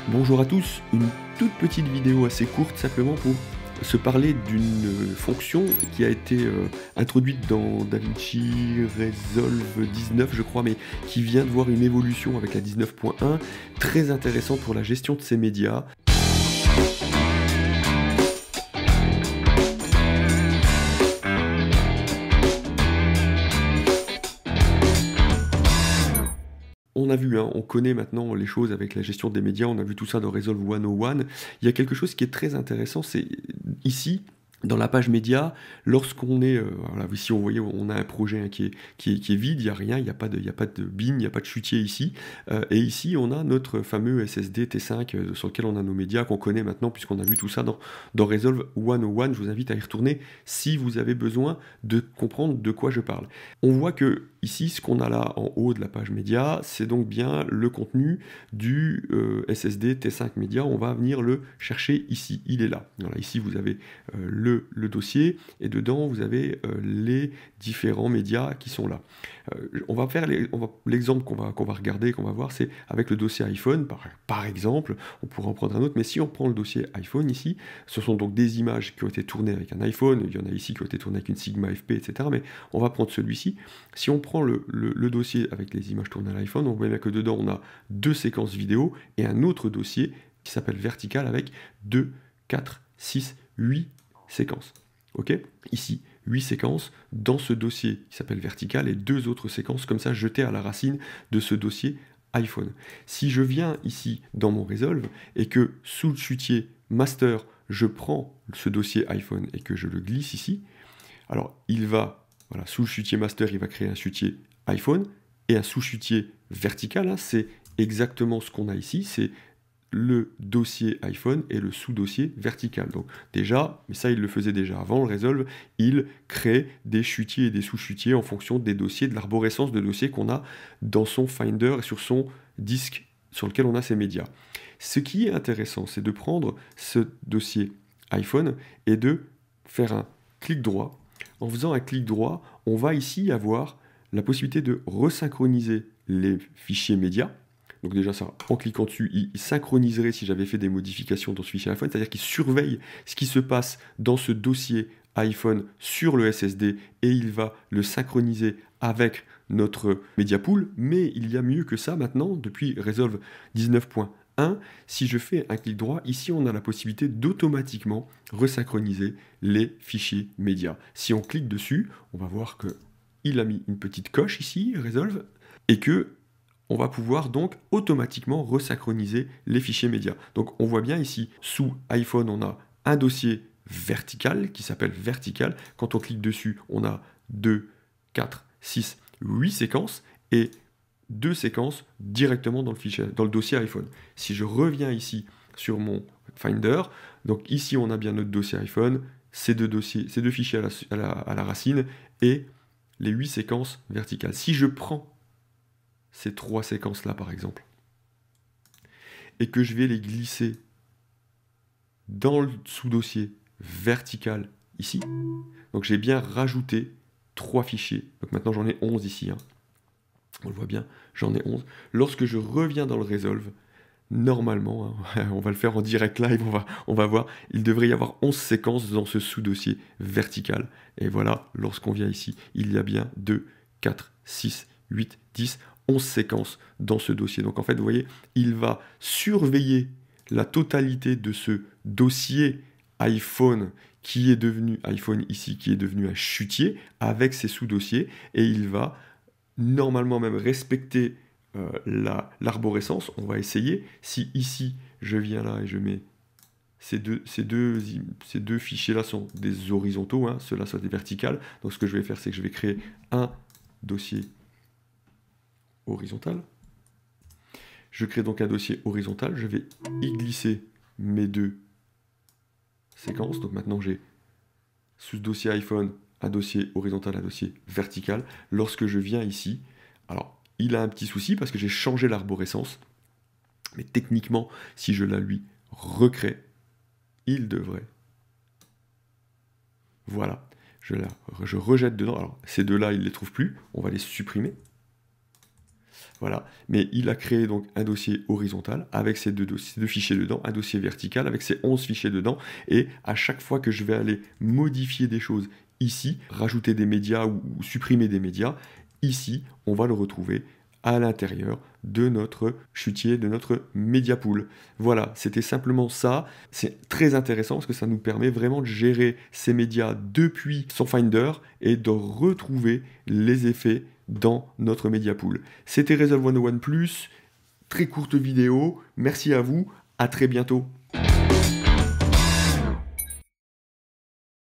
Bonjour à tous, une toute petite vidéo assez courte simplement pour se parler d'une fonction qui a été introduite dans DaVinci Resolve 19 je crois, mais qui vient de voir une évolution avec la 19.1, très intéressante pour la gestion de ces médias. On a vu, hein, on connaît maintenant les choses avec la gestion des médias, on a vu tout ça dans Resolve 101. Il y a quelque chose qui est très intéressant, c'est ici, dans la page média, lorsqu'on est, voilà, ici on voyait, on a un projet hein, qui est vide, il n'y a rien, il n'y a pas de bin, il n'y a pas de chutier ici, et ici on a notre fameux SSD T5 sur lequel on a nos médias qu'on connaît maintenant puisqu'on a vu tout ça dans Resolve 101. Je vous invite à y retourner si vous avez besoin de comprendre de quoi je parle. On voit que ici, ce qu'on a là en haut de la page média, c'est donc bien le contenu du SSD T5 média. On va venir le chercher ici, il est là. Voilà, ici, vous avez le dossier et dedans, vous avez les différents médias qui sont là. On va faire l'exemple qu'on va regarder, qu'on va voir, c'est avec le dossier iPhone, par exemple. On pourrait en prendre un autre, mais si on prend le dossier iPhone ici, ce sont donc des images qui ont été tournées avec un iPhone, il y en a ici qui ont été tournées avec une Sigma FP, etc. Mais on va prendre celui-ci. Si on prend le dossier avec les images tournées à l'iPhone, on voit bien que dedans on a 2 séquences vidéo et un autre dossier qui s'appelle Vertical avec 2, 4, 6, 8 séquences. Ok ? Ici, 8 séquences dans ce dossier qui s'appelle Vertical et 2 autres séquences comme ça jetées à la racine de ce dossier iPhone. Si je viens ici dans mon Resolve et que sous le chutier Master, je prends ce dossier iPhone et que je le glisse ici, alors il va, voilà, sous le chutier Master, il va créer un chutier iPhone et un sous-chutier vertical, hein, c'est exactement ce qu'on a ici, c'est le dossier iPhone et le sous-dossier vertical. Donc déjà, mais ça il le faisait déjà avant, le Resolve, il crée des chutiers et des sous-chutiers en fonction des dossiers, de l'arborescence de dossiers qu'on a dans son Finder et sur son disque sur lequel on a ses médias. Ce qui est intéressant, c'est de prendre ce dossier iPhone et de faire un clic droit. En faisant un clic droit, on va ici avoir la possibilité de resynchroniser les fichiers médias. Donc déjà ça, en cliquant dessus, il synchroniserait si j'avais fait des modifications dans ce fichier iPhone, c'est-à-dire qu'il surveille ce qui se passe dans ce dossier iPhone sur le SSD et il va le synchroniser avec notre media pool. Mais il y a mieux que ça maintenant, depuis Resolve 19.1, si je fais un clic droit, ici on a la possibilité d'automatiquement resynchroniser les fichiers médias. Si on clique dessus, on va voir qu'il a mis une petite coche ici, Resolve, et que on va pouvoir donc automatiquement resynchroniser les fichiers médias. Donc on voit bien ici, sous iPhone, on a un dossier vertical qui s'appelle Vertical. Quand on clique dessus, on a 2, 4, 6, 8 séquences et 2 séquences directement dans le dossier iPhone. Si je reviens ici sur mon Finder, donc ici on a bien notre dossier iPhone, ces deux fichiers à la racine et les 8 séquences verticales. Si je prends ces 3 séquences-là, par exemple, et que je vais les glisser dans le sous-dossier vertical ici, donc j'ai bien rajouté 3 fichiers. Donc maintenant, j'en ai 11 ici. Hein. On le voit bien, j'en ai 11. Lorsque je reviens dans le Resolve, normalement, hein, on va le faire en direct live, on va voir, il devrait y avoir 11 séquences dans ce sous-dossier vertical. Et voilà, lorsqu'on vient ici, il y a bien 2, 4, 6, 8, 10, 11 séquences dans ce dossier. Donc en fait, vous voyez, il va surveiller la totalité de ce dossier iPhone qui est devenu iPhone ici, qui est devenu un chutier avec ses sous-dossiers, et il va normalement même respecter l'arborescence. On va essayer. Si ici, je viens là et je mets ces deux fichiers-là sont des horizontaux, hein, ceux-là sont des verticales. Donc ce que je vais faire, c'est que je vais créer un dossier horizontal. Je crée donc un dossier horizontal. Je vais y glisser mes 2 séquences. Donc maintenant, j'ai sous ce dossier iPhone un dossier horizontal, un dossier vertical. Lorsque je viens ici, alors il a un petit souci parce que j'ai changé l'arborescence. Mais techniquement, si je la lui recrée, il devrait. Voilà. Je rejette dedans. Alors ces deux-là, il ne les trouve plus. On va les supprimer. Voilà, mais il a créé donc un dossier horizontal avec ces deux fichiers dedans, un dossier vertical avec ces 11 fichiers dedans, et à chaque fois que je vais aller modifier des choses ici, rajouter des médias ou supprimer des médias, ici, on va le retrouver à l'intérieur de notre chutier, de notre média pool. Voilà, c'était simplement ça. C'est très intéressant parce que ça nous permet vraiment de gérer ces médias depuis son Finder et de retrouver les effets dans notre média pool. C'était Resolve 101 Plus, très courte vidéo. Merci à vous, à très bientôt.